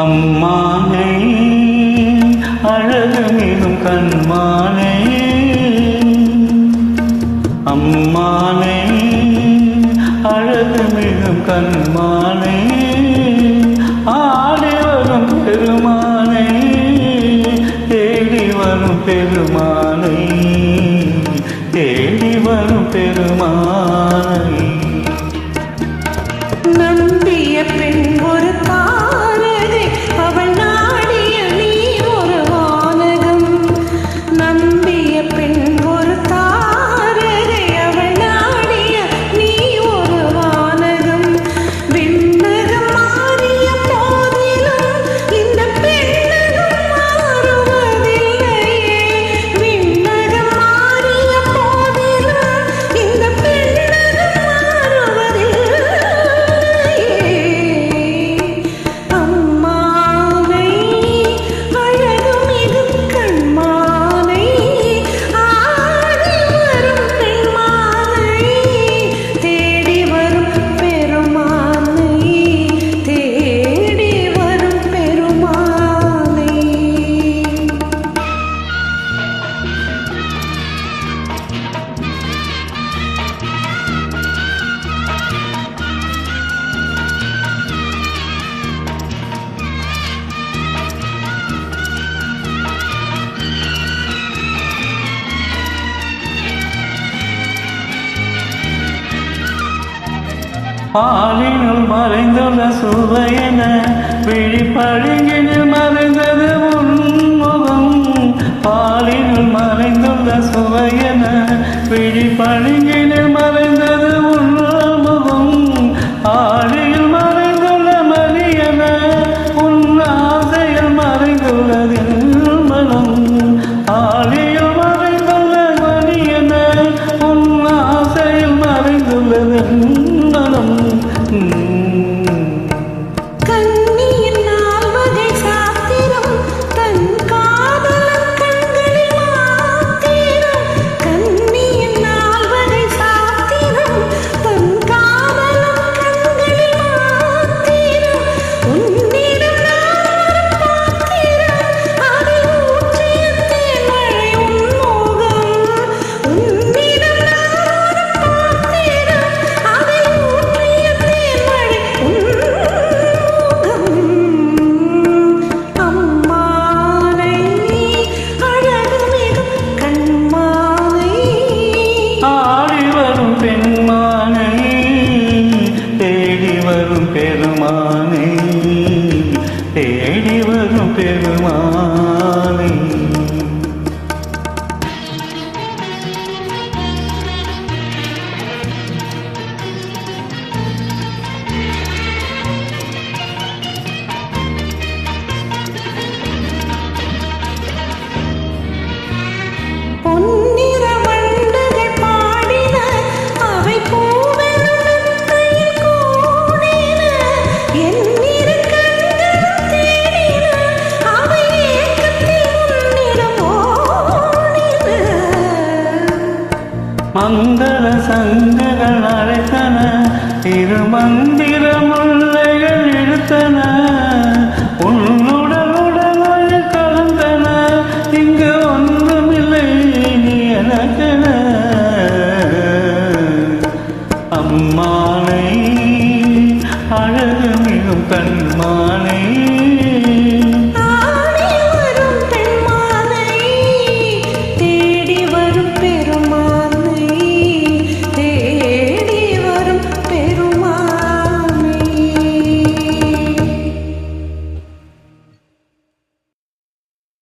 அம்மானே அழகு மிகும் கண்மானே, அம்மானே அழகு மிகும் கண்மானே, ஆடி வரும் பெருமானை தேடி வரும் பெருமானை, தேடி வரும் பெருமானை. நம்பிய பெண் ஒரு தாரகை, அவள் நாடிய நீ ஒரு வானகம். நம்பிய பெண் ஒரு தாரகை, அவள் நாடிய நீ ஒரு வானகம். விண்ணகம் மாறிய போதிலும் இந்த பெண்ணகம் மாறுவதில்லையே. விண்ணகம் மாறிய போதிலும் இந்த பெண்ணகம் மாறுவதில்லை. அம்மானை அழகுமிகு கண்மானை, ஆடி வரும் பெண்மானை, தேடி வரும் பெருமானை, தேடி வரும் பெருமானை. பாலினுள் மறைந்துள்ள சுவையென விழிப்பழுங்கினில் மறைந்தது உன்முகம். பாலினுள் மறைந்துள்ள சுவையென விழிப்பழுங்கினில் மறைந்தது உன்முகம். ஆழியில் மறைந்துள்ள மலியன உன் ஆசையில் மறைந்துள்ளதின் மனம். ஆழியில் மறைந்துள்ள மலியன உன் ஆசையில் மறைந்துள்ளதின் மனம். கண்ணியின் நால்வகை சாத்திரம் தன் காதலன் கண்களில் மாத்திரம். கண்ணியின் நால்வகை சாத்திரம் தன் காதலன் கண்களில் மாத்திரம். உன்னிடம் நான் பாத்திரம், அதில் ஊற்றிய தேன்மழை உன்முகம். உன்னிடம் நான் பாத்திரம், அதில் ஊற்றிய தேன்மழை உன்முகம். அம்மானை அழகுமிகு கண்மானை, ஆடி வரும் பெண்மானை, தேடி வரும் பெருமானை, தேடி வரும் பெருமானை. பொன்னிற வண்டுகள் பாடின, அவை பூவெனும் மெத்தையில் கூடின. என்னிரு கண்களும் தேடின, அவை ஏக்கத்தில் உன்னிடம் ஓடின. மங்கள சங்குகள் அழைத்தன, திருமந்திர முல்லைகள் இழுத்தன, உன்னுடல் உடலாய் கலந்தன, இங்கு ஒன்றுமில்லை நீ எனக்கென. அம்மானை அழகு மிகும் கண்மானை,